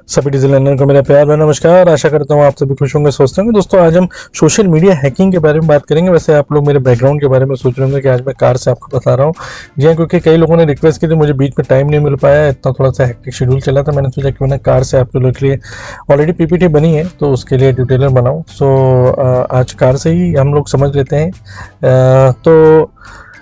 सभी digital learner को मेरा प्यार भरा नमस्कार। आशा करता हूँ आप सभी खुश होंगे, स्वस्थ होंगे। दोस्तों, आज हम सोशल मीडिया हैकिंग के बारे में बात करेंगे। वैसे आप लोग मेरे बैकग्राउंड के बारे में सोच रहे होंगे कि आज मैं कार से आपको बता रहा हूँ। जी हाँ, क्योंकि कई लोगों ने रिक्वेस्ट की थी, मुझे बीच में टाइम नहीं मिल पाया, इतना थोड़ा सा हैक्टिक शेड्यूल चला था। मैंने सोचा क्यों ना कार से आप लोगों के लिए ऑलरेडी पीपीटी बनी है तो उसके लिए ट्यूटोरियल बनाऊँ। आज कार से ही हम लोग समझ लेते हैं। तो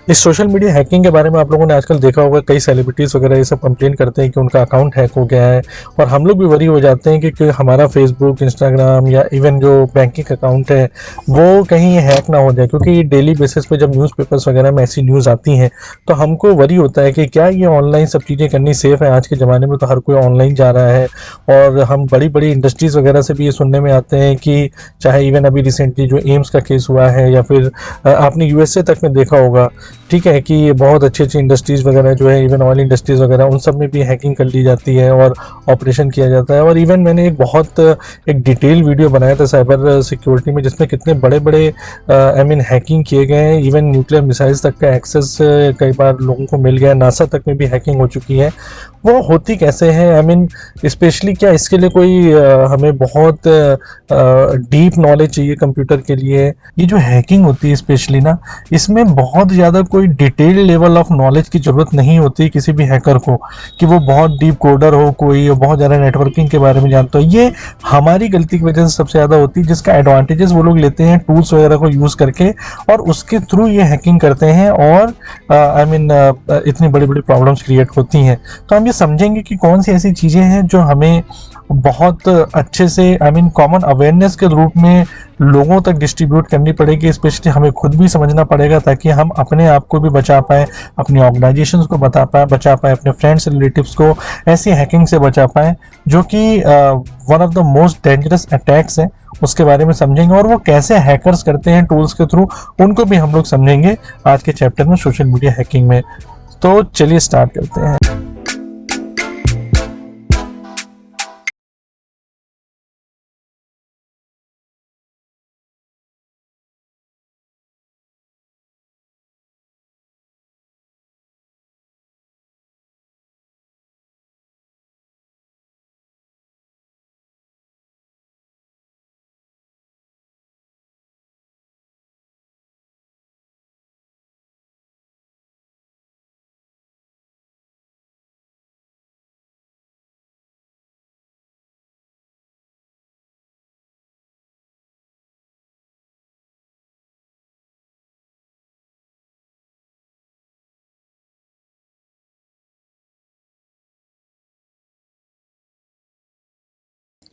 इस सोशल मीडिया हैकिंग के बारे में आप लोगों ने आजकल देखा होगा, कई सेलिब्रिटीज़ वगैरह ये सब कंप्लेन करते हैं कि उनका अकाउंट हैक हो गया है। और हम लोग भी वरी हो जाते हैं कि हमारा फेसबुक, इंस्टाग्राम या इवन जो बैंकिंग अकाउंट है वो कहीं हैक ना हो जाए, क्योंकि डेली बेसिस पे जब न्यूज़पेपर्स वगैरह में ऐसी न्यूज़ आती हैं तो हमको वरी होता है कि क्या ये ऑनलाइन सब चीज़ें करनी सेफ़ है। आज के ज़माने में तो हर कोई ऑनलाइन जा रहा है, और हम बड़ी बड़ी इंडस्ट्रीज़ वगैरह से भी ये सुनने में आते हैं कि चाहे इवन अभी रिसेंटली जो एम्स का केस हुआ है, या फिर आपने यूएसए तक में देखा होगा, ठीक है, कि बहुत अच्छी अच्छी इंडस्ट्रीज़ वगैरह जो है, इवन ऑयल इंडस्ट्रीज़ वगैरह, उन सब में भी हैकिंग कर ली जाती है और ऑपरेशन किया जाता है। और इवन मैंने एक डिटेल वीडियो बनाया था साइबर सिक्योरिटी में, जिसमें कितने बड़े बड़े हैकिंग किए गए हैं। इवन न्यूक्लियर मिसाइल्स तक का एक्सेस कई बार लोगों को मिल गया। नासा तक में भी हैकिंग हो चुकी है। वो होती कैसे है, स्पेशली क्या इसके लिए कोई हमें बहुत डीप नॉलेज चाहिए कंप्यूटर के लिए? ये जो हैकिंग होती है स्पेशली ना, इसमें बहुत ज़्यादा कोई डिटेल लेवल ऑफ नॉलेज की ज़रूरत नहीं होती किसी भी हैकर को, कि वो बहुत डीप कोडर हो, कोई बहुत ज़्यादा नेटवर्किंग के बारे में जानता हो। ये हमारी गलती की वजह से सबसे ज़्यादा होती है, जिसका एडवांटेजेस वो लोग लेते हैं टूल्स वगैरह को यूज़ करके, और उसके थ्रू ये हैकिंग करते हैं, और इतनी बड़ी बड़ी प्रॉब्लम्स क्रिएट होती हैं। तो हम ये समझेंगे कि कौन सी ऐसी चीज़ें हैं जो हमें बहुत अच्छे से कॉमन अवेयरनेस के रूप में लोगों तक डिस्ट्रीब्यूट करनी पड़ेगी। स्पेशली हमें खुद भी समझना पड़ेगा, ताकि हम अपने आप को भी बचा पाएँ, अपनी ऑर्गेनाइजेशंस को बचा पाएँ, अपने फ्रेंड्स रिलेटिव्स को ऐसी हैकिंग से बचा पाएँ, जो कि one of the most dangerous attacks हैं। उसके बारे में समझेंगे, और वो कैसे हैकर्स करते हैं टूल्स के थ्रू, उनको भी हम लोग समझेंगे आज के चैप्टर में सोशल मीडिया हैकिंग में। तो चलिए स्टार्ट करते हैं।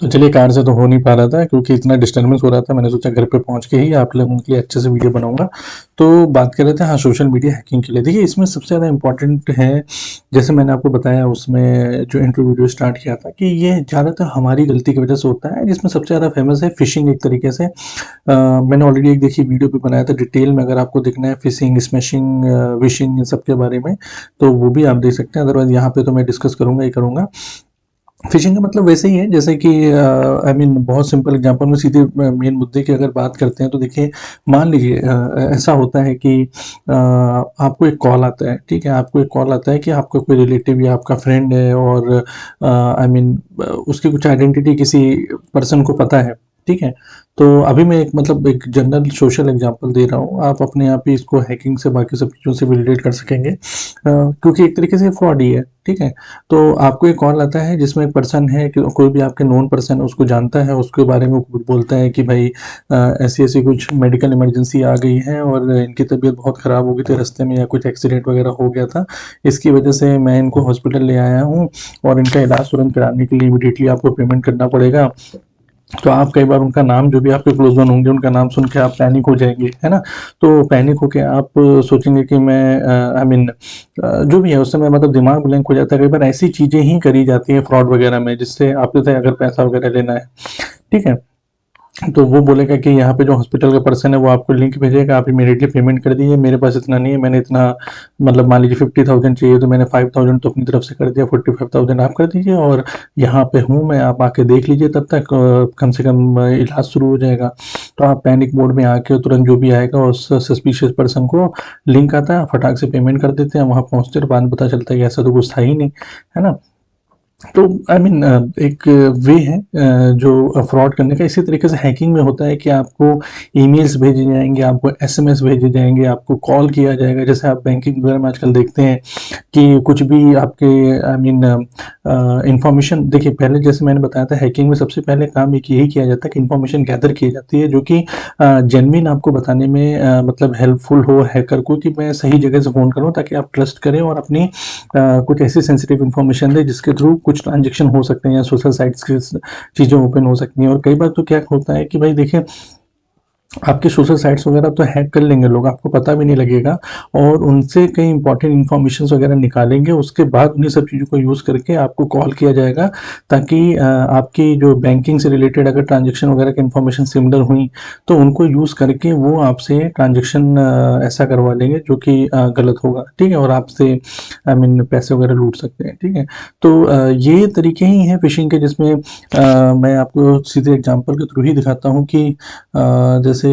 तो चलिए, कार से तो हो नहीं पा रहा था क्योंकि इतना डिस्टर्बेंस हो रहा था। मैंने सोचा घर पे पहुंच के ही आप लोगों के लिए अच्छे से वीडियो बनाऊंगा। तो बात कर रहे थे, हाँ, सोशल मीडिया हैकिंग के लिए। देखिए, इसमें सबसे ज़्यादा इंपॉर्टेंट है, जैसे मैंने आपको बताया उसमें जो इंट्रो वीडियो स्टार्ट किया था, कि ये ज़्यादातर हमारी गलती की वजह से होता है। जिसमें सबसे ज़्यादा फेमस है फिशिंग, एक तरीके से। मैंने ऑलरेडी एक देखिए वीडियो भी बनाया था डिटेल में, अगर आपको देखना है फिशिंग, स्मैशिंग, विशिंग, इन सब के बारे में, तो वो भी आप देख सकते हैं। अदरवाइज यहाँ पे तो मैं डिस्कस करूँगा ही करूँगा। फिशिंग का मतलब वैसे ही है जैसे कि बहुत सिंपल एग्जांपल में सीधे मेन मुद्दे की अगर बात करते हैं, तो देखिए, मान लीजिए ऐसा होता है कि आपको एक कॉल आता है, ठीक है, आपको एक कॉल आता है कि आपका कोई रिलेटिव या आपका फ्रेंड है, और उसकी कुछ आइडेंटिटी किसी पर्सन को पता है, ठीक है। तो अभी मैं एक जनरल सोशल एग्जांपल दे रहा हूँ, आप अपने आप ही इसको हैकिंग से, बाकी सब चीज़ों से भी रिलेट कर सकेंगे, क्योंकि एक तरीके से फ्रॉड ही है, ठीक है। तो आपको एक कॉल आता है जिसमें एक पर्सन है, कि कोई भी आपके नोन पर्सन है, उसको जानता है, उसके बारे में कुछ बोलता है कि भाई ऐसी ऐसी कुछ मेडिकल इमरजेंसी आ गई है, और इनकी तबीयत बहुत ख़राब हो गई थी रास्ते में, या कुछ एक्सीडेंट वगैरह हो गया था, इसकी वजह से मैं इनको हॉस्पिटल ले आया हूँ, और इनका इलाज तुरंत कराने के लिए इमीडिएटली आपको पेमेंट करना पड़ेगा। तो आप कई बार उनका नाम, जो भी आपके क्लोज वन होंगे, उनका नाम सुन के आप पैनिक हो जाएंगे, है ना। तो पैनिक होके आप सोचेंगे कि मैं जो भी है, उस समय दिमाग ब्लैंक हो जाता है। कई बार ऐसी चीज़ें ही करी जाती हैं फ्रॉड वगैरह में, जिससे आपसे अगर पैसा वगैरह लेना है, ठीक है, तो वो बोलेगा कि यहाँ पे जो हॉस्पिटल का पर्सन है वो आपको लिंक भेजेगा, आप इमीडिएटली पेमेंट कर दीजिए, मेरे पास इतना नहीं है, मैंने इतना, मान लीजिए 50,000 चाहिए, तो मैंने 5,000 तो अपनी तरफ से कर दिया, 45,000 आप कर दीजिए, और यहाँ पे हूँ मैं, आप आके देख लीजिए, तब तक कम से कम इलाज शुरू हो जाएगा। तो आप पैनिक मोड में आके तुरंत जो भी आएगा उस सस्पिशियस पर्सन को लिंक आता है, फटाक से पेमेंट कर देते हैं, वहाँ पहुँचते, बाद में पता चलता है कि ऐसा तो कुछ था ही नहीं, है ना। तो आई मीन एक वे है जो फ्रॉड करने का। इसी तरीके से हैकिंग में होता है कि आपको ईमेल्स भेजे जाएंगे, आपको एसएमएस भेजे जाएंगे, आपको कॉल किया जाएगा। जैसे आप बैंकिंग वगैरह में आजकल देखते हैं कि कुछ भी आपके आई मीन इंफॉर्मेशन, देखिए पहले जैसे मैंने बताया था हैकिंग में सबसे पहले काम एक यही किया जाता है कि इंफॉर्मेशन गैदर की जाती है जो कि जेन्युइन आपको बताने में मतलब हेल्पफुल हो हैकर को, कि मैं सही जगह से फ़ोन करूँ ताकि आप ट्रस्ट करें और अपनी कुछ ऐसी सेंसिटिव इन्फॉर्मेशन दें जिसके थ्रू कुछ ट्रांजेक्शन हो सकते हैं या सोशल साइट्स की चीज़ें ओपन हो सकती हैं। और कई बार तो क्या होता है कि भाई देखिए आपके सोशल साइट्स वगैरह तो हैक कर लेंगे लोग, आपको पता भी नहीं लगेगा, और उनसे कई इंपॉर्टेंट इन्फॉर्मेशन वगैरह निकालेंगे। उसके बाद उन्हीं सब चीज़ों को यूज़ करके आपको कॉल किया जाएगा ताकि आपकी जो बैंकिंग से रिलेटेड अगर ट्रांजेक्शन वगैरह की इन्फॉर्मेशन सिमिलर हुई तो उनको यूज़ करके वो आपसे ट्रांजेक्शन ऐसा करवा लेंगे जो कि गलत होगा, ठीक है, और आपसे आई मीन पैसे वगैरह लूट सकते हैं, ठीक है। तो ये तरीके ही हैं फिशिंग के, जिसमें मैं आपको सीधे एग्जांपल के थ्रू ही दिखाता हूँ कि जैसे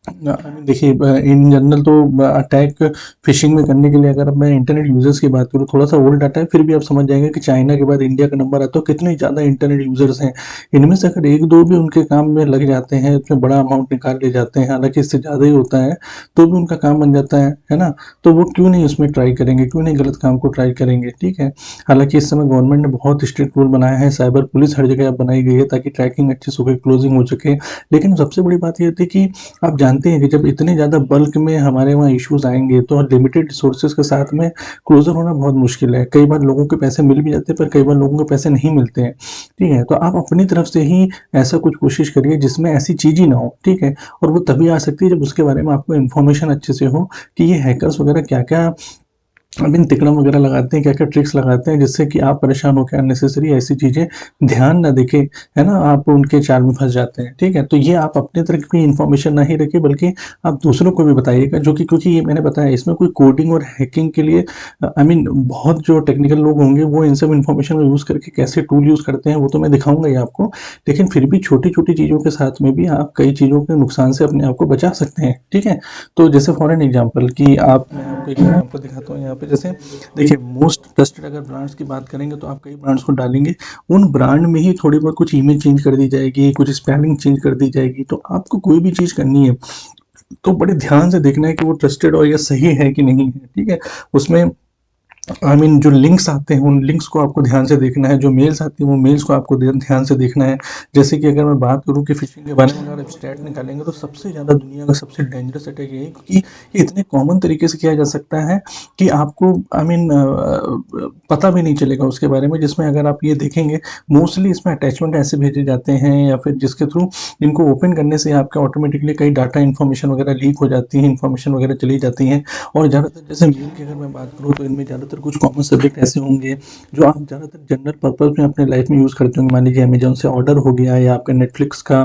देखिए इन जनरल तो अटैक फिशिंग में करने के लिए अगर मैं इंटरनेट यूजर्स की बात करूँ, थोड़ा सा ओल्ड डाटा है फिर भी आप समझ जाएंगे कि चाइना के बाद इंडिया का नंबर आता है। कितने ज़्यादा इंटरनेट यूजर्स हैं, इनमें से अगर एक दो भी उनके काम में लग जाते हैं, उसमें बड़ा अमाउंट निकाल ले जाते हैं, हालांकि इससे ज़्यादा ही होता है, तो भी उनका काम बन जाता है ना। तो वो क्यों नहीं उसमें ट्राई करेंगे, क्यों नहीं गलत काम को ट्राई करेंगे, ठीक है। हालांकि इस समय गवर्नमेंट ने बहुत स्ट्रिक्ट रूल बनाया है, साइबर पुलिस हर जगह अब बनाई गई है ताकि ट्रैकिंग अच्छे से क्लोजिंग हो सके। लेकिन सबसे बड़ी बात ये थी कि आप जानते हैं कि जब इतने ज़्यादा बल्क में हमारे वहाँ इश्यूज आएंगे तो लिमिटेड रिसोर्सेज के साथ में क्लोजर होना बहुत मुश्किल है। कई बार लोगों के पैसे मिल भी जाते हैं पर कई बार लोगों के पैसे नहीं मिलते हैं, ठीक है। तो आप अपनी तरफ से ही ऐसा कुछ कोशिश करिए जिसमें ऐसी चीज़ ही ना हो, ठीक है। और वो तभी आ सकती है जब उसके बारे में आपको इन्फॉर्मेशन अच्छे से हो कि ये हैकर्स वगैरह क्या क्या अब इन तिकड़म वगैरह लगाते हैं, क्या-क्या ट्रिक्स लगाते हैं जिससे कि आप परेशान होके अननेसेसरी ऐसी चीज़ें ध्यान ना देके, है ना, आप उनके जाल में फँस जाते हैं, ठीक है? तो ये आप अपने तरफ की इन्फॉर्मेशन ना ही रखिए बल्कि आप दूसरों को भी बताइएगा, जो कि क्योंकि ये मैंने बताया इसमें कोई कोडिंग और हैकिंग के लिए आई मीन बहुत जो टेक्निकल लोग होंगे वो इन सब इन्फॉर्मेशन को यूज़ करके कैसे टूल यूज़ करते हैं वो तो मैं दिखाऊँगा ही आपको। लेकिन फिर भी छोटी-छोटी चीज़ों के साथ में भी आप कई चीज़ों के नुकसान से अपने आप को बचा सकते हैं, ठीक है? तो जैसे फॉर एन एग्ज़ाम्पल कि आप मैं आपको एक एग्ज़ाम्पल दिखाता हूँ यहाँ पे। जैसे देखिए मोस्ट ट्रस्टेड अगर ब्रांड्स की बात करेंगे तो आप कई ब्रांड्स को डालेंगे, उन ब्रांड में ही थोड़ी बहुत कुछ इमेज चेंज कर दी जाएगी, कुछ स्पेलिंग चेंज कर दी जाएगी। तो आपको कोई भी चीज़ करनी है तो बड़े ध्यान से देखना है कि वो ट्रस्टेड और ये सही है कि नहीं है, ठीक है। उसमें आई मीन जो लिंक्स आते हैं उन लिंक्स को आपको ध्यान से देखना है, जो मेल्स आती हैं वो मेल्स को आपको ध्यान से देखना है। जैसे कि अगर मैं बात करूँ कि फिशिंग के बारे में अगर आप स्टैट निकालेंगे तो सबसे ज़्यादा दुनिया का सबसे डेंजरस अटैक ये है, क्योंकि ये इतने कॉमन तरीके से किया जा सकता है कि आपको आई मीन पता भी नहीं चलेगा उसके बारे में। जिसमें अगर आप ये देखेंगे मोस्टली इसमें अटैचमेंट ऐसे भेजे जाते हैं या फिर जिसके थ्रू इनको ओपन करने से आपका ऑटोमेटिकली कई डाटा इन्फॉर्मेशन वगैरह लीक हो जाती है, इन्फॉर्मेशन वगैरह चली जाती हैं। और ज़्यादातर जैसे मेल की अगर मैं बात करूँ तो इनमें ज़्यादातर कुछ कॉमन सब्जेक्ट ऐसे होंगे जो आप ज़्यादातर जनरल पर्पज़ में अपने लाइफ में यूज़ करते होंगे। मान लीजिए अमेज़न से ऑर्डर हो गया या आपका नेटफ्लिक्स का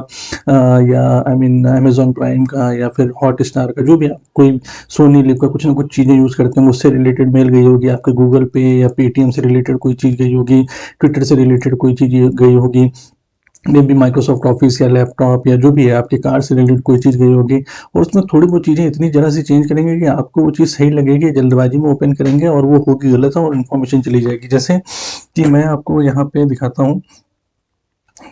या आई मीन अमेज़न प्राइम का या फिर हॉटस्टार का, जो भी आप कोई सोनी लिव का कुछ ना कुछ चीज़ें यूज़ करते होंगे, उससे रिलेटेड मेल गई होगी, आपके गूगल पे या पेटीएम से रिलेटेड कोई चीज़ गई होगी, ट्विटर से रिलेटेड कोई चीज़ गई होगी, मे बी माइक्रोसॉफ्ट ऑफिस या लैपटॉप या जो भी है आपके कार से रिलेटेड कोई चीज़ गई होगी। और उसमें थोड़ी बहुत चीज़ें इतनी ज़रा सी चेंज करेंगे कि आपको वो चीज़ सही लगेगी, जल्दबाजी में ओपन करेंगे और वो होगी गलत और इन्फॉर्मेशन चली जाएगी। जैसे कि मैं आपको यहाँ पे दिखाता हूँ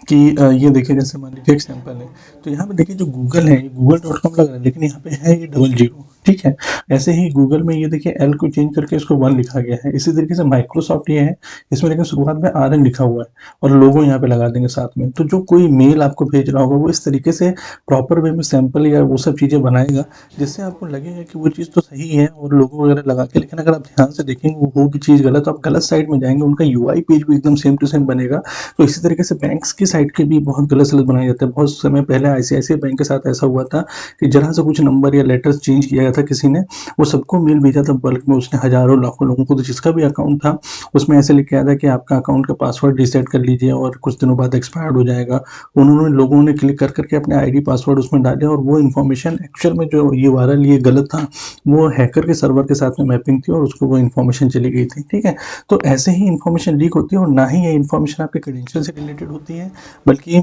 कि ये देखिए, जैसे मान लीजिए एक सैंपल है, तो यहाँ पे देखिए जो गूगल है, google.com लग रहा है लेकिन यहाँ पे है ये डबल जीरो, ठीक है। ऐसे ही गूगल में ये देखिए एल को चेंज करके इसको वन लिखा गया है। इसी तरीके से माइक्रोसॉफ्ट ये है, इसमें लेकिन शुरुआत में आर एन लिखा हुआ है और लोगो यहाँ पे लगा देंगे साथ में। तो जो कोई मेल आपको भेज रहा होगा वो इस तरीके से प्रॉपर वे में सैंपल या वो सब चीज़ें बनाएगा जिससे आपको लगेगा कि वो चीज़ तो सही है और लोगो वगैरह लगा के। लेकिन अगर आप ध्यान से देखेंगे वो होगी चीज़ गलत, तो आप गलत साइड में जाएंगे, उनका यूआई पेज भी एकदम सेम टू सेम बनेगा। तो इसी तरीके से बैंक्स की साइट के भी बहुत गलत-सलत बनाए जाते हैं। बहुत समय पहले आईसीआईसीआई बैंक के साथ ऐसा हुआ था कि ज़रा-सा कुछ नंबर या लेटर्स चेंज किया गया था किसी ने, वो सबको मेल भेजा था बल्क में, उसने हज़ारों लाखों लोगों को। तो जिसका भी अकाउंट था उसमें ऐसे लिख के आया था कि आपका अकाउंट का पासवर्ड रीसेट कर लीजिए और कुछ दिनों बाद एक्सपायर्ड हो जाएगा। उन्होंने लोगों ने क्लिक कर के अपने आईडी पासवर्ड उसमें डाले और वो इन्फॉर्मेशन एक्चुअल में जो ये वायरल ये गलत था, वो हैकर के सर्वर के साथ में मैपिंग थी और उसको वो इन्फॉर्मेशन चली गई थी, ठीक है। तो ऐसे ही इन्फॉर्मेशन लीक होती है और ना ही ये इन्फॉर्मेशन आपके क्रेडेंशियल से रिलेटेड होती है, बल्कि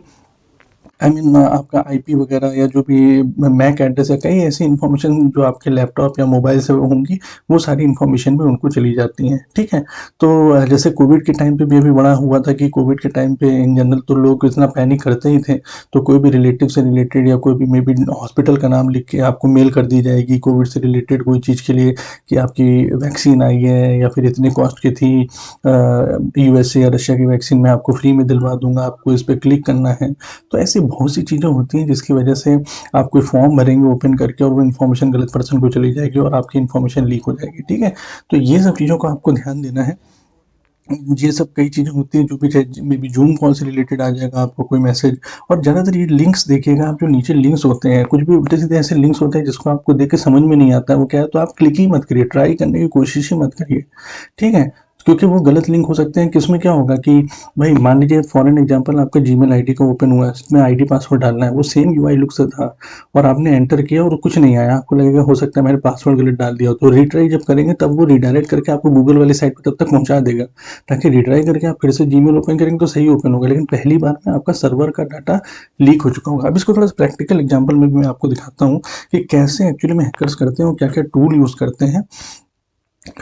आपका आईपी वगैरह या जो भी मैक एड्रेस है, कई ऐसी इन्फॉर्मेशन जो आपके लैपटॉप या मोबाइल से होंगी, वो सारी इन्फॉर्मेशन भी उनको चली जाती हैं, ठीक है। तो जैसे कोविड के टाइम पे भी अभी बड़ा हुआ था कि कोविड के टाइम पे इन जनरल तो लोग इतना पैनिक करते ही थे, तो कोई भी रिलेटिव से रिलेटेड या कोई भी मे बी हॉस्पिटल का नाम लिख के आपको मेल कर दी जाएगी कोविड से रिलेटेड कोई चीज़ के लिए, कि आपकी वैक्सीन आई है या फिर इतनी कॉस्ट की थी, यूएसए या रशिया की वैक्सीन मैं आपको फ्री में दिलवा दूंगा, आपको इस पर क्लिक करना है। तो ऐसी बहुत सी चीज़ें होती हैं जिसकी वजह से आप कोई फॉर्म भरेंगे ओपन करके और वो इन्फॉर्मेशन गलत पर्सन को चली जाएगी और आपकी इन्फॉर्मेशन लीक हो जाएगी, ठीक है। तो ये सब चीज़ों का आपको ध्यान देना है। ये सब कई चीज़ें होती हैं जो भी चाहे मे बी जूम कॉल से रिलेटेड आ जाएगा आपको कोई मैसेज, और ज़्यादातर ये लिंक्स देखिएगा आप, जो नीचे लिंक्स होते हैं कुछ भी उल्टे सीधे ऐसे लिंक्स होते हैं जिसको आपको देख के समझ में नहीं आता है वो क्या है, तो आप क्लिक ही मत करिए, ट्राई करने की कोशिश ही मत करिए, ठीक है। क्योंकि वो गलत लिंक हो सकते हैं कि उसमें क्या होगा कि भाई मान लीजिए फॉर एन एग्जांपल आपका जीमेल आईडी का ओपन हुआ है, उसमें आईडी पासवर्ड डालना है, वो सेम यूआई लुक से था और आपने एंटर किया और कुछ नहीं आया, आपको लगेगा हो सकता है मैंने पासवर्ड गलत डाल दिया हो, तो रीट्राई जब करेंगे तब वो रिडायरेक्ट करके आपको गूगल वाली साइट पर तब तक पहुंचा देगा, ताकि रिट्राई करके आप फिर से जीमेल ओपन करेंगे तो सही ओपन होगा, लेकिन पहली बार में आपका सर्वर का डाटा लीक हो चुका होगा। अब इसको थोड़ा सा प्रैक्टिकल एग्जांपल में भी मैं आपको दिखाता हूँ कि कैसे एक्चुअली में हैकर्स करते हैं और क्या क्या टूल यूज़ करते हैं,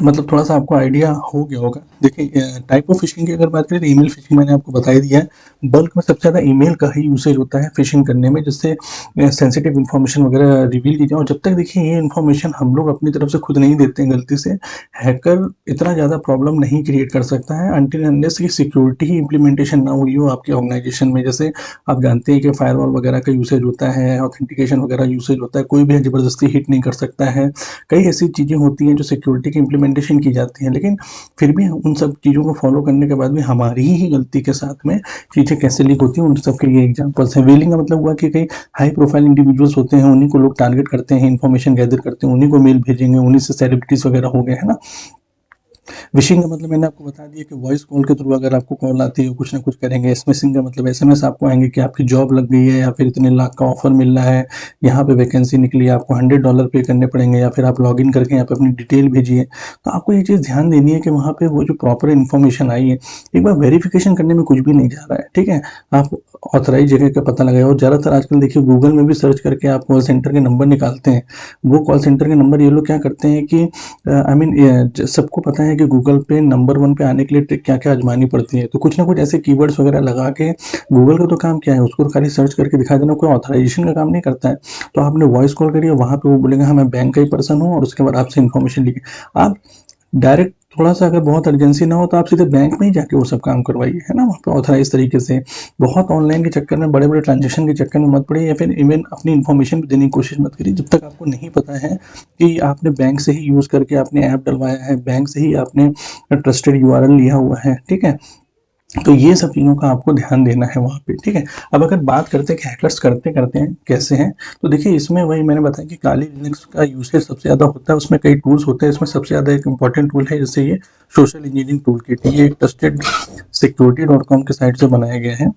मतलब थोड़ा सा आपको आइडिया हो गया होगा। देखिए टाइप ऑफ फिशिंग की अगर बात करें तो ईमेल फिशिंग मैंने आपको बता ही दिया है। बल्क में सबसे ज़्यादा ईमेल का ही यूसेज होता है फिशिंग करने में, जिससे सेंसिटिव इन्फॉर्मेशन वगैरह रिवील की जाए, और जब तक देखिए ये इन्फॉर्मेशन हम लोग अपनी तरफ से खुद नहीं देते हैं गलती से, हैकर इतना ज़्यादा प्रॉब्लम नहीं क्रिएट कर सकता है अनटिल अनलेस की सिक्योरिटी ही इम्प्लीमेंटेशन ना हुई हो आपके ऑर्गेनाइजेशन में। जैसे आप जानते हैं कि फायरवॉल वगैरह का यूसेज होता है, ऑथेंटिकेशन वगैरह यूसेज होता है, कोई भी ज़बरदस्ती हिट नहीं कर सकता है। कई ऐसी चीज़ें होती हैं जो सिक्योरिटी की इम्प्लीमेंटेशन की जाती हैं, लेकिन फिर भी उन सब चीज़ों को फॉलो करने के बाद भी हमारी ही गलती के साथ में चीज़ें कैसे लीक होती हैं, उन सब के ये एग्जांपल्स हैं। व्हेलिंग का मतलब हुआ कि कई हाई प्रोफाइल इंडिविजुअल्स होते हैं, उन्हीं को लोग टारगेट करते हैं, इन्फॉर्मेशन गैदर करते हैं, उन्हीं को मेल भेजेंगे, उन्हीं से सेलिब्रिटीज वगैरह हो गए, है ना। विशिंग का मतलब मैंने आपको बता दिया कि वॉइस कॉल के थ्रू अगर आपको कॉल आती है कुछ ना कुछ करेंगे। एसएमएसिंग का मतलब एसएमएस आपको आएंगे कि आपकी जॉब लग गई है या फिर इतने लाख का ऑफर मिल रहा है, यहाँ पे वैकेंसी निकली है, आपको $100 पे करने पड़ेंगे, या फिर आप लॉग इन करके यहाँ पे अपनी डिटेल भेजिए। तो आपको ये चीज़ ध्यान देनी है कि वहाँ पे वो जो प्रॉपर इन्फॉर्मेशन आई है, एक बार वेरिफिकेशन करने में कुछ भी नहीं जा रहा है, ठीक है। आप ऑथराइज जगह का पता लगाए, और ज़्यादातर आजकल देखिए गूगल में भी सर्च करके आप कॉल सेंटर के नंबर निकालते हैं। वो कॉल सेंटर के नंबर ये लोग क्या करते हैं कि सबको पता है कि गूगल पे नंबर 1 पे आने के लिए क्या-क्या आज़मानी पड़ती है। तो कुछ ना कुछ ऐसे कीवर्ड्स वगैरह लगा के, गूगल का तो काम क्या है, उसको खाली सर्च करके दिखा देना, कोई ऑथराइज़ेशन का काम नहीं करता है। तो आपने वॉइस कॉल करी और वहाँ पे वो बोलेंगे हाँ, मैं बैंक का ही पर्सन हूँ, और उसके बाद आपसे इन्फॉर्मेशन ली। आप डायरेक्ट थोड़ा-सा अगर बहुत अर्जेंसी ना हो तो आप सीधे बैंक में ही जाके वो सब काम करवाइए, है ना? वहाँ पे ऑथराइज़ तरीके से। बहुत ऑनलाइन के चक्कर में, बड़े-बड़े ट्रांज़ैक्शन के चक्कर में मत पड़िए, या फिर इवन अपनी इन्फॉर्मेशन भी देने की कोशिश मत करिए जब तक आपको नहीं पता है कि आपने बैंक से ही यूज़ करके आपने ऐप डलवाया है, बैंक से ही आपने ट्रस्टेड यूआरएल लिया हुआ है, ठीक है? तो ये सब चीज़ों का आपको ध्यान देना है वहाँ पे, ठीक है। अब अगर बात करते हैं कि हैकर्स करते हैं कैसे हैं, तो देखिए इसमें वही मैंने बताया कि काली लिनक्स का यूसेज सबसे ज़्यादा होता है, उसमें कई टूल्स होते हैं, इसमें सबसे ज़्यादा एक इंपॉर्टेंट टूल है जैसे ये सोशल इंजीनियरिंग टूल किट। ये एक ट्रस्टेड सिक्योरिटी.com के साइट से बनाया गया है,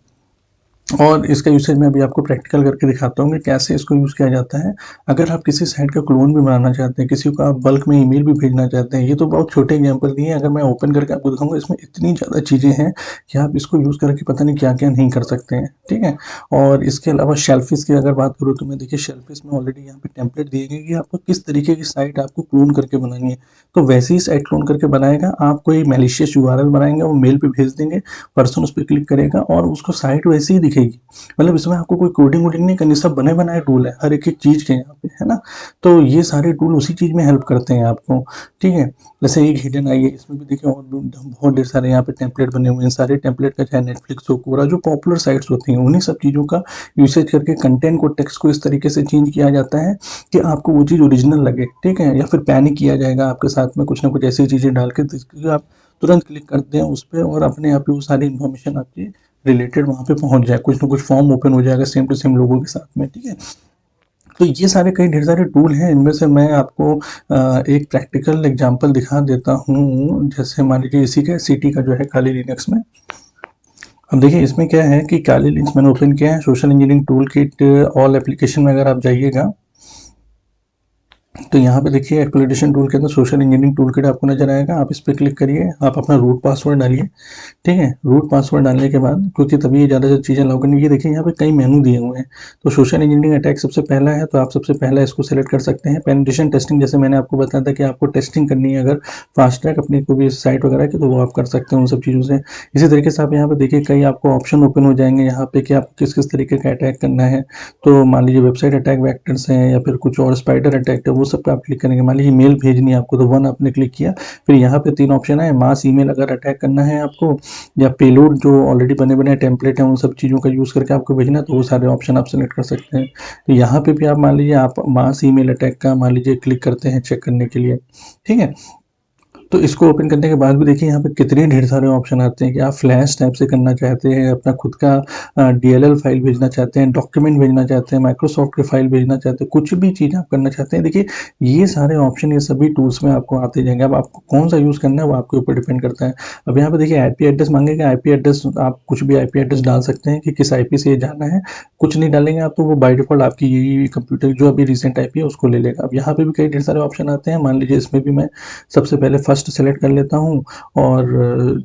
और इसका यूसेज मैं अभी आपको प्रैक्टिकल करके दिखाता हूँ कि कैसे इसको यूज़ किया जाता है। अगर आप किसी साइट का क्लोन भी बनाना चाहते हैं, किसी को आप बल्क में ईमेल भी भेजना चाहते हैं, ये तो बहुत छोटे एग्जांपल दिए हैं। अगर मैं ओपन करके आपको दिखाऊंगा, इसमें इतनी ज़्यादा चीज़ें हैं कि आप इसको यूज़ करके पता नहीं क्या क्या नहीं कर सकते हैं, ठीक है। और इसके अलावा शेलफिश की अगर बात करूँ तो मैं देखिए शेलफिश में ऑलरेडी यहाँ पे टेम्पलेट दिए गए कि आपको किस तरीके की साइट आपको क्लोन करके बनानी है, तो वैसे ही साइट क्लोन करके बनाएगा। आप कोई मैलिशियस यूआरएल बनाएंगे, वो मेल पे भेज देंगे, पर्सन उस पर क्लिक करेगा और उसको साइट वैसे ही दिखेगी। मतलब इसमें आपको कोई कोडिंग वोडिंग नहीं करनी, सब बने बनाए टूल है हर एक एक चीज़ के यहाँ पे, है ना। तो ये सारे टूल उसी चीज़ में हेल्प करते हैं आपको, ठीक है। जैसे एक हिडन आई है, इसमें भी देखिए और बहुत ढेर सारे यहाँ पे टेम्पलेट बने हुए हैं। सारे टेम्पलेट का चाहे नेटफ्लिक्स हो, कोरा, जो पॉपुलर साइट्स होती हैं, उन्हीं सब चीज़ों का यूसेज करके कंटेंट को, टेक्स्ट को इस तरीके से चेंज किया जाता है कि आपको वो चीज़ ओरिजिनल लगे, ठीक है। या फिर पैनिक किया जाएगा आपके साथ में कुछ ना कुछ ऐसी चीज़ें डाल के, जिसकी आप तुरंत क्लिक करते हैं उस पर, और अपने आप ही वो सारी इन्फॉर्मेशन आपकी रिलेटेड वहाँ पे पहुँच जाए, कुछ ना कुछ फॉर्म ओपन हो जाएगा सेम टू सेम लोगों के साथ में, ठीक है। तो ये सारे कई ढेर सारे टूल हैं, इनमें से मैं आपको एक प्रैक्टिकल एग्जांपल दिखा देता हूँ। जैसे मान लीजिए इसी का सिटी का जो है काली लिनक्स में। अब देखिए इसमें क्या है कि काली लिनक्स मैंने ओपन किया है, social engineering tool kit all application में अगर आप जाइएगा तो यहाँ पे देखिए एक्सप्लोरेशन टूल के अंदर सोशल इंजीनियरिंग टूल किट आपको नजर आएगा, आप इस पर क्लिक करिए, आप अपना रूट पासवर्ड डालिए। ठीक है, रूट पासवर्ड डालने के बाद क्योंकि तभी ये ज़्यादा चीज़ें अलाउ करनी, ये देखिए यहाँ पे कई मेनू दिए हुए हैं। तो सोशल इंजीनियरिंग अटैक सबसे पहला है, तो आप सबसे पहला इसको सेलेक्ट कर सकते हैं। पेनिट्रेशन टेस्टिंग, जैसे मैंने आपको बताया था कि आपको टेस्टिंग करनी है अगर फास्ट ट्रैक अपनी कोई भी साइट वगैरह की, तो वो आप कर सकते हैं उन सब चीज़ों से। इसी तरीके से आप यहाँ पे देखिए कई आपको ऑप्शन ओपन हो जाएंगे यहाँ पे कि आपको किस किस तरीके का अटैक करना है। तो मान लीजिए वेबसाइट अटैक वेक्टर्स हैं या फिर कुछ और स्पाइडर अटैक है, वो सब पे आप क्लिक करेंगे। मान लीजिए मेल भेजनी है आपको, तो वन आपने क्लिक किया, फिर यहाँ पे 3 ऑप्शन है, मास ईमेल अगर अटैक करना है आपको, या पेलोड जो ऑलरेडी बने बने टेम्पलेट हैं उन सब चीज़ों का यूज़ करके आपको भेजना है, तो वो सारे ऑप्शन आप सेलेक्ट कर सकते हैं। तो यहाँ पे भी आप मान लीजिए आप मास ईमेल अटैक का मान लीजिए क्लिक करते हैं चेक करने के लिए। ठीक है, तो इसको ओपन करने के बाद भी देखिए यहाँ पे कितने ढेर सारे ऑप्शन आते हैं कि आप फ्लैश टाइप से करना चाहते हैं, अपना खुद का डीएलएल फाइल भेजना चाहते हैं, डॉक्यूमेंट भेजना चाहते हैं, माइक्रोसॉफ्ट के फाइल भेजना चाहते हैं, कुछ भी चीज़ आप करना चाहते हैं। देखिए ये सारे ऑप्शन ये सभी टूल्स में आपको आते जाएंगे। अब आपको कौन सा यूज़ करना है वो आपके ऊपर डिपेंड करता है। अब यहाँ पे देखिए आईपी एड्रेस मांगेगा, आईपी एड्रेस आप कुछ भी आईपी एड्रेस डाल सकते हैं कि किस आईपी से ये जाना है। कुछ नहीं डालेंगे आप तो वो बाय डिफॉल्ट आपकी यही कंप्यूटर जो अभी रिसेंट आईपी है उसको ले लेगा। अब यहाँ पे भी कई ढेर सारे ऑप्शन आते हैं, मान लीजिए इसमें भी मैं सबसे पहले फर्स्ट सेलेक्ट कर लेता हूँ, और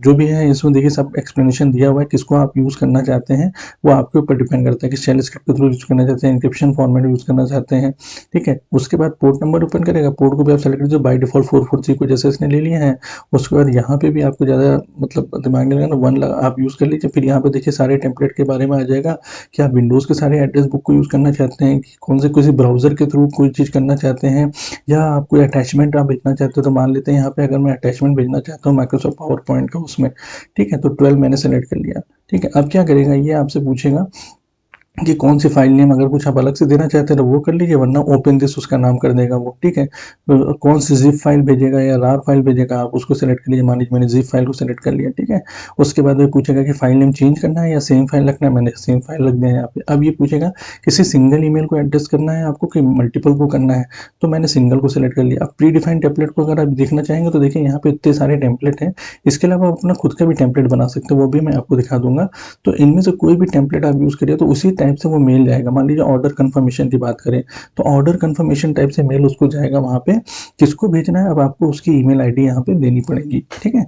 जो भी है इसमें देखिए सब एक्सप्लेनेशन दिया हुआ है, किसको आप यूज़ करना चाहते हैं वो आपके ऊपर डिपेंड करता है कि शेल स्क्रिप्ट के थ्रू यूज़ करना चाहते हैं, इंक्रिप्शन फॉर्मेट यूज़ करना चाहते हैं। ठीक है, उसके बाद पोर्ट नंबर ओपन करेगा, पोर्ट को भी आप सेलेक्ट कीजिए, बाई डिफॉल्ट 443 को जैसे इसने ले लिया है। उसके बाद यहाँ पे भी आपको ज़्यादा मतलब दिमाग नहीं लगाना, वन आप यूज़ कर लीजिए। फिर यहाँ पे देखिए सारे टेम्पलेट के बारे में आ जाएगा कि आप विंडोज़ के सारे एड्रेस बुक को यूज़ करना चाहते हैं, कि कौन से किसी ब्राउज़र के थ्रू कोई चीज़ करना चाहते हैं, या आप कोई अटैचमेंट आप भेजना चाहते हो। तो मान लेते हैं यहाँ पे अगर मैं अटैचमेंट भेजना चाहता हूँ माइक्रोसॉफ्ट पावर पॉइंट का उसमें, ठीक है, तो 12 मैंने सेलेक्ट कर लिया। ठीक है, अब क्या करेगा ये आपसे पूछेगा कि कौन सी फाइल नेम अगर कुछ आप अलग से देना चाहते हैं तो वो कर लीजिए, वरना ओपन दिस उसका नाम कर देगा वो। ठीक है, तो कौन सी जिप फाइल भेजेगा या रार फाइल भेजेगा आप उसको सेलेक्ट कर लीजिए। मान लीजिए मैंने जिप फाइल को सेलेक्ट कर लिया। ठीक है, उसके बाद वो पूछेगा कि फाइल नेम चेंज करना है या सेम फाइल रखना है, मैंने सेम फाइल रख दिया है यहाँ पे। अब ये पूछेगा किसी सिंगल ईमेल को एड्रेस करना है आपको कि मल्टीपल को करना है, तो मैंने सिंगल को सेलेक्ट कर लिया। अब प्री डिफाइंड टेम्पलेट को अगर आप देखना चाहेंगे तो देखिए यहाँ पे इतने सारे टेम्पलेट हैं, इसके अलावा आप अपना खुद का भी टेम्पलेट बना सकते हैं, वो भी मैं आपको दिखा दूंगा। तो इनमें से कोई भी टेम्पलेट आप यूज़ करिए तो उसी टाइप से वो मेल जाएगा। मान लीजिए ऑर्डर कंफर्मेशन की बात करें तो ऑर्डर कंफर्मेशन टाइप से मेल उसको जाएगा, वहाँ पे किसको भेजना है अब आपको उसकी ईमेल आईडी यहाँ पे देनी पड़ेगी। ठीक है,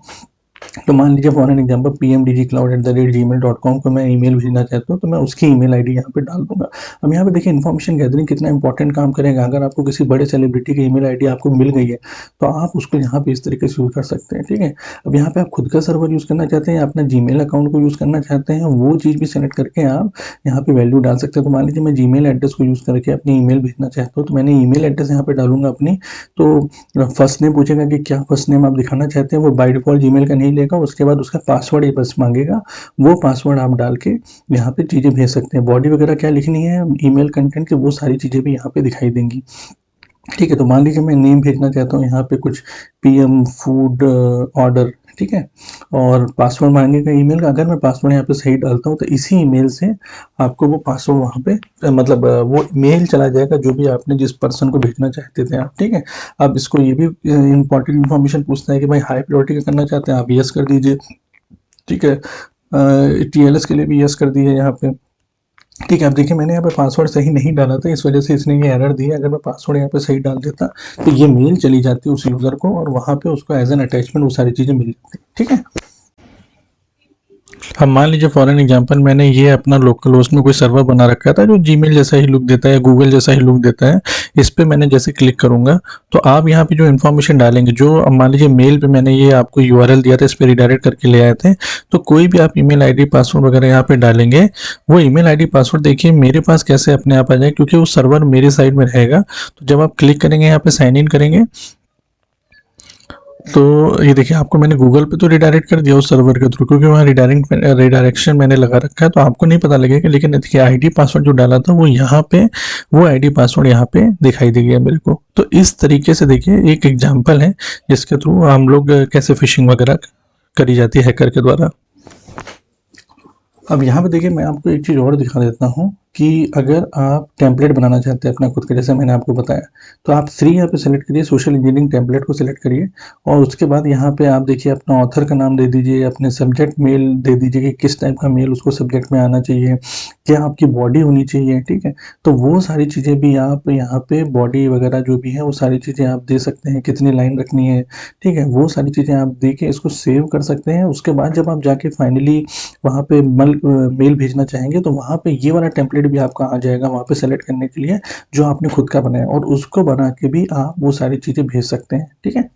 तो मान लीजिए फॉर एन एग्जाम्पल pmdgcloud@gmail.com को मैं ईमेल भेजना चाहता हूँ, तो मैं उसकी ईमेल आईडी यहाँ पे डाल दूंगा। अब यहाँ पे देखिए इन्फॉर्मेशन गैदरिंग कितना इंपॉर्टेंट काम करेगा। अगर आपको किसी बड़े सेलिब्रिटी की ईमेल आईडी आपको मिल गई है तो आप उसको यहाँ पे इस तरीके से यूज़ कर सकते हैं। ठीक है, अब यहाँ पे आप खुद का सर्वर यूज़ करना चाहते हैं, अपना जीमेल अकाउंट को यूज़ करना चाहते हैं, वो चीज़ भी सेलेक्ट करके आप यहाँ पे वैल्यू डाल सकते हैं। तो मान लीजिए मैं जीमेल एड्रेस को यूज़ करके अपनी ईमेल भेजना चाहता हूँ, तो मैंने ईमेल एड्रेस यहाँ पे डालूंगा अपनी। तो फर्स्ट नेम पूछेगा कि क्या फर्स्ट नेम आप दिखाना चाहते हैं, वो बाय डिफॉल्ट जीमेल का नहीं लेगा। उसके बाद उसका पासवर्ड ये बस मांगेगा, वो पासवर्ड आप डाल के यहाँ पे चीज़ें भेज सकते हैं। बॉडी वगैरह क्या लिखनी है ईमेल कंटेंट की, वो सारी चीज़ें भी यहाँ पे दिखाई देंगी। ठीक है, तो मान लीजिए मैं नेम भेजना चाहता हूँ यहाँ पे कुछ पीएम फूड ऑर्डर। ठीक है, और पासवर्ड मांगेगा ईमेल का। अगर मैं पासवर्ड यहाँ पे सही डालता हूँ तो इसी ईमेल से आपको वो पासवर्ड वहाँ पे मतलब वो मेल चला जाएगा जो भी आपने जिस पर्सन को भेजना चाहते थे आप। ठीक है, अब इसको ये भी इंपॉर्टेंट इन्फॉर्मेशन पूछता है कि भाई हाई प्रायोरिटी का करना चाहते हैं आप, यस कर दीजिए। ठीक है, टीएलएस के लिए भी यस कर दीजिए यहाँ पे। ठीक है, अब देखिए मैंने यहाँ पे पासवर्ड सही नहीं डाला था, इस वजह से इसने ये एरर दी है। अगर मैं पासवर्ड यहाँ पे सही डाल देता तो ये मेल चली जाती उस यूज़र को और वहाँ पे उसको एज एन अटैचमेंट वो सारी चीज़ें मिल जाती। ठीक है, अब मान लीजिए फॉर एन एग्जांपल मैंने ये अपना लोकल होस्ट में कोई सर्वर बना रखा था जो जीमेल जैसा ही लुक देता है, गूगल जैसा ही लुक देता है। इस पे मैंने जैसे क्लिक करूंगा तो आप यहाँ पे जो इन्फॉर्मेशन डालेंगे, जो अब मान लीजिए मेल पे मैंने ये आपको यूआरएल दिया था, इस पे रिडायरेक्ट करके ले आए थे, तो कोई भी आप ईमेल आईडी पासवर्ड वगैरह यहाँ पे डालेंगे, वो ईमेल आईडी पासवर्ड देखिए मेरे पास कैसे अपने आप आ जाए, क्योंकि वो सर्वर मेरे साइड में रहेगा। तो जब आप क्लिक करेंगे यहाँ पे साइन इन करेंगे तो ये देखिए आपको मैंने गूगल पे तो रिडायरेक्ट कर दिया उस सर्वर के थ्रू, क्योंकि वहाँ रिडायरेक्शन मैंने लगा रखा है, तो आपको नहीं पता लगेगा। लेकिन देखिए आईडी पासवर्ड जो डाला था वो यहाँ पे, वो आईडी पासवर्ड यहाँ पे दिखाई दे गया मेरे को। तो इस तरीके से देखिए एक एग्जाम्पल है जिसके थ्रू हम लोग कैसे फिशिंग वगैरह करी जाती है हैकर के द्वारा। अब यहाँ पे देखिए मैं आपको एक चीज़ और दिखा देता हूँ कि अगर आप टेम्पलेट बनाना चाहते हैं अपना खुद का, जैसे मैंने आपको बताया, तो आप 3 यहाँ पे सेलेक्ट करिए, सोशल इंजीनियरिंग टेम्पलेट को सिलेक्ट करिए और उसके बाद यहाँ पे आप देखिए अपना ऑथर का नाम दे दीजिए, अपने सब्जेक्ट मेल दे दीजिए कि किस टाइप का मेल उसको सब्जेक्ट में आना चाहिए, क्या आपकी बॉडी होनी चाहिए, ठीक है। तो वो सारी चीज़ें भी आप यहाँ पे बॉडी वगैरह जो भी है वो सारी चीज़ें आप दे सकते हैं, कितनी लाइन रखनी है, ठीक है। वो सारी चीज़ें आप दे के इसको सेव कर सकते हैं। उसके बाद जब आप जाके फाइनली वहाँ पे मेल भेजना चाहेंगे तो वहाँ पे ये वाला टेम्पलेट भी आपका आ जाएगा वहाँ पे सेलेक्ट करने के लिए, जो आपने खुद का बनाया, और उसको बना के भी आप वो सारी चीज़ें भेज सकते हैं, ठीक है।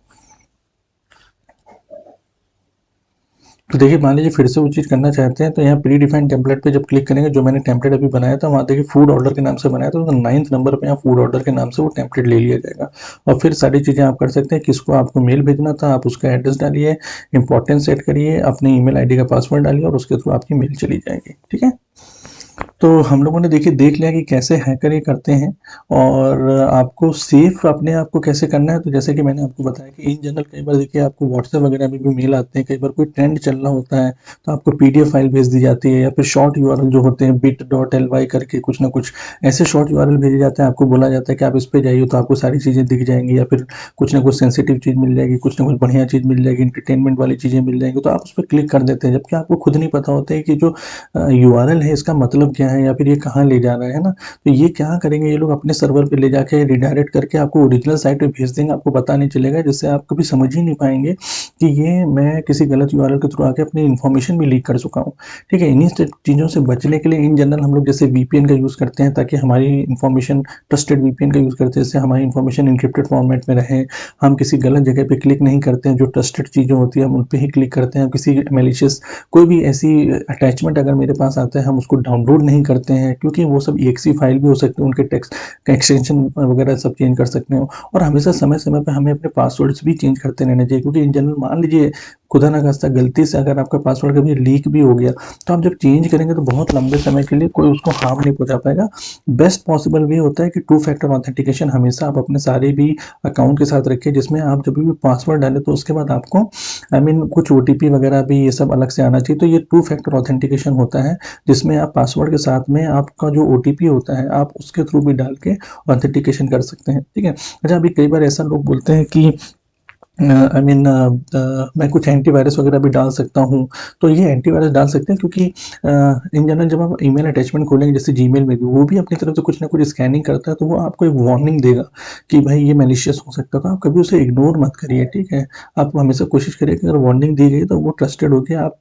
तो देखिए मान लीजिए फिर से वो चीज़ करना चाहते हैं तो यहाँ प्री डिफाइंड टेम्पलेट पे जब क्लिक करेंगे, जो मैंने टेम्पलेट अभी बनाया था वहाँ देखिए फूड ऑर्डर के नाम से बनाया था, तो 9th नंबर पे यहाँ फूड ऑर्डर के नाम से वो टेम्पलेट ले लिया जाएगा। और फिर सारी चीज़ें आप कर सकते हैं, किसको आपको मेल भेजना था आप उसका एड्रेस डालिए, इंपॉर्टेंस सेट करिए, अपनी ईमेल आईडी का पासवर्ड डालिए और उसके थ्रू आपकी मेल चली जाएगी, ठीक है। तो हम लोगों ने देखिए देख लिया कि कैसे हैकर ये करते हैं और आपको सेफ अपने आप को कैसे करना है। तो जैसे कि मैंने आपको बताया कि इन जनरल कई बार देखिए आपको व्हाट्सएप वगैरह में भी मेल आते हैं, कई बार कोई ट्रेंड चल रहा होता है तो आपको पीडीएफ फाइल भेज दी जाती है, या फिर शॉर्ट यूआरएल जो होते हैं bit.ly करके कुछ ना कुछ ऐसे शॉर्ट यूआरएल भेजे जाते हैं, आपको बोला जाता है कि आप इस पे जाइए तो आपको सारी चीज़ें दिख जाएंगी, या फिर कुछ ना कुछ सेंसिटिव चीज़ मिल जाएगी, कुछ ना कुछ बढ़िया चीज़ मिल जाएगी, इंटरटेनमेंट वाली चीज़ें मिल जाएंगी, तो आप उस पर क्लिक कर देते हैं, जबकि आपको खुद नहीं पता होता है कि जो यूआरएल है इसका मतलब क्या है या फिर ये कहाँ ले जा रहा है ना। तो ये क्या करेंगे ये लोग अपने सर्वर पे ले जाके रिडायरेक्ट करके आपको ओरिजिनल साइट पे भेज देंगे, आपको पता नहीं चलेगा, जिससे आप कभी समझ ही नहीं पाएंगे कि ये मैं किसी गलत यूआरएल के थ्रू आके अपनी इन्फॉर्मेशन भी लीक कर चुका हूँ, ठीक है। इन्हीं चीज़ों से बचने के लिए इन जनरल हम लोग जैसे वीपीएन का यूज़ करते हैं, ताकि हमारी इन्फॉर्मेशन, ट्रस्टेड वीपीएन का यूज़ करते हैं, इससे हमारी इन्फॉर्मेशन इंक्रिप्टेड फॉर्मेट में रहे, हम किसी गलत जगह पे क्लिक नहीं करते हैं, जो ट्रस्टेड चीज़ें होती है हम उन पे ही क्लिक करते हैं, किसी मैलिशियस कोई भी ऐसी अटैचमेंट अगर मेरे पास आता है हम उसको डाउनलोड नहीं करते हैं, क्योंकि वो सब EXE फाइल भी हो सकते हैं, उनके टेक्स्ट का एक्सटेंशन वगैरह सब चेंज कर सकते हो। और हमेशा समय समय पे हमें अपने पासवर्ड्स भी चेंज करते रहना चाहिए, क्योंकि इन जनरल मान लीजिए खुदा ना खास्ता गलती से अगर आपका पासवर्ड कभी लीक भी हो गया तो आप जब चेंज करेंगे तो बहुत लंबे समय के लिए कोई उसको हार्म नहीं पहुंचा पाएगा। बेस्ट पॉसिबल वे होता है कि 2 फैक्टर ऑथेंटिकेशन हमेशा आप अपने सारे भी अकाउंट के साथ रखिए, जिसमें आप जब भी पासवर्ड डालें तो उसके बाद आपको कुछ ओटीपी वगैरह भी ये सब अलग से आना चाहिए। तो ये 2 फैक्टर ऑथेंटिकेशन होता है, जिसमें आप पासवर्ड के साथ में आपका जो ओटीपी होता है आप उसके थ्रू भी डाल के ऑथेंटिकेशन कर सकते हैं, ठीक है। अच्छा, अभी कई बार ऐसा लोग बोलते हैं कि मैं कुछ एंटीवायरस वगैरह भी डाल सकता हूँ, तो ये एंटीवायरस डाल सकते हैं, क्योंकि इन जनरल जब आप ईमेल अटैचमेंट खोलेंगे जैसे जीमेल में भी, वो भी अपनी तरफ से कुछ ना कुछ स्कैनिंग करता है, तो वो आपको एक वार्निंग देगा कि भाई ये मैलिशियस हो सकता है, तो आप कभी उसे इग्नोर मत करिए, ठीक है। आप हमेशा कोशिश करिए कि अगर वार्निंग दी गई तो वो ट्रस्टेड हो के आप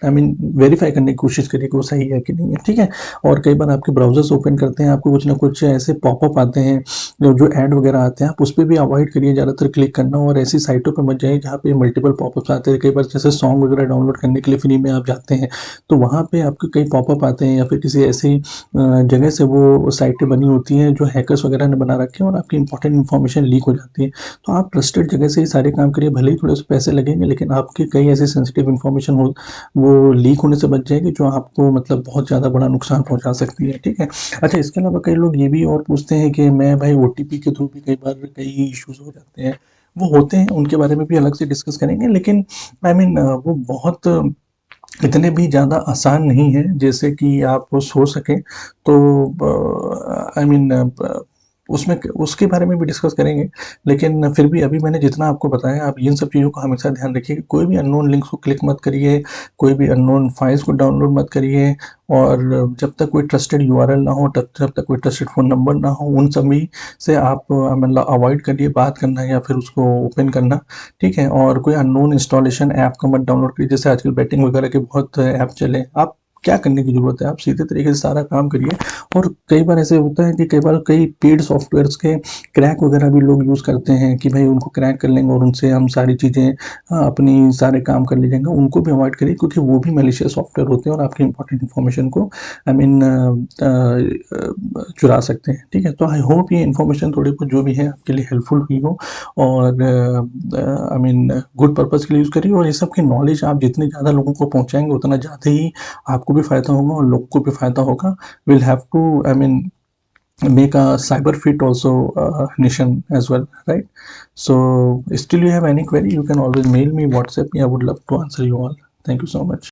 वेरीफाई करने की कोशिश करिए कि वो सही है कि नहीं है, ठीक है। और कई बार आपके ब्राउजर्स ओपन करते हैं, आपको कुछ ना कुछ ऐसे पॉपअप आते हैं, जो ऐड वगैरह आते हैं, आप उस पर भी अवॉइड करिए ज़्यादातर क्लिक करना, और ऐसी साइटों पे मत जाइए जहाँ पे मल्टीपल पॉपअप्स आते हैं। कई बार जैसे सॉन्ग वगैरह डाउनलोड करने के लिए फ्री में आप जाते हैं, तो वहाँ पे आपके कई पॉपअप आते हैं, या फिर किसी ऐसी जगह से वो साइटें बनी होती हैं जो हैकर्स वगैरह ने बना रखे हैं, और आपकी इंपॉर्टेंट इन्फॉर्मेशन लीक हो जाती है। तो आप ट्रस्टेड जगह से ही सारे काम करिए, भले ही थोड़े से पैसे लगेंगे, लेकिन आपकी कई ऐसी सेंसिटिव इन्फॉर्मेशन हो वो लीक होने से बच जाएगी, जो आपको मतलब बहुत ज़्यादा बड़ा नुकसान पहुंचा सकती है, ठीक है। अच्छा, इसके अलावा कई लोग ये भी और पूछते हैं कि मैं भाई ओटीपी के थ्रू भी कई बार कई इश्यूज हो जाते हैं, वो होते हैं, उनके बारे में भी अलग से डिस्कस करेंगे, लेकिन वो बहुत इतने भी ज़्यादा आसान नहीं है जैसे कि आप सोच सकें। तो उसमें उसके बारे में भी डिस्कस करेंगे, लेकिन फिर भी अभी मैंने जितना आपको बताया, आप इन सब चीज़ों का हमेशा ध्यान रखिए कि कोई भी अननोन लिंक्स को क्लिक मत करिए, कोई भी अननोन फाइल्स को डाउनलोड मत करिए, और जब तक कोई ट्रस्टेड यूआरएल ना हो, तब जब तक कोई ट्रस्टेड फ़ोन नंबर ना हो, उन सभी से आप मतलब अवॉइड करिए बात करना या फिर उसको ओपन करना, ठीक है। और कोई अननोन इंस्टॉलेशन ऐप का मत डाउनलोड करिए, जैसे आजकल बैटिंग वगैरह के बहुत ऐप चले, आप क्या करने की ज़रूरत है, आप सीधे तरीके से सारा काम करिए। और कई बार ऐसे होता है कि कई बार कई पेड सॉफ्टवेयर्स के क्रैक वगैरह भी लोग यूज़ करते हैं कि भाई उनको क्रैक कर लेंगे और उनसे हम सारी चीज़ें अपनी सारे काम कर ले जाएंगे, उनको भी अवॉइड करिए, क्योंकि वो भी मैलिशियस सॉफ्टवेयर होते हैं और आपकी इंपॉर्टेंट इन्फॉर्मेशन को आई मीन चुरा सकते हैं, ठीक है। तो आई होप ये इन्फॉर्मेशन थोड़ी बहुत जो भी है आपके लिए हेल्पफुल हुई हो, और गुड पर्पज़ के लिए यूज़ करिए, और ये सब की नॉलेज आप जितनी ज़्यादा लोगों को पहुँचाएंगे उतना ज़्यादा ही आपको भी फ़ायदा होगा और लोगों को भी फ़ायदा होगा। Will have to make a cyber fit also nation as well, right? So still you have any query, you can always mail me, WhatsApp me, I would love to answer you all. Thank you so much.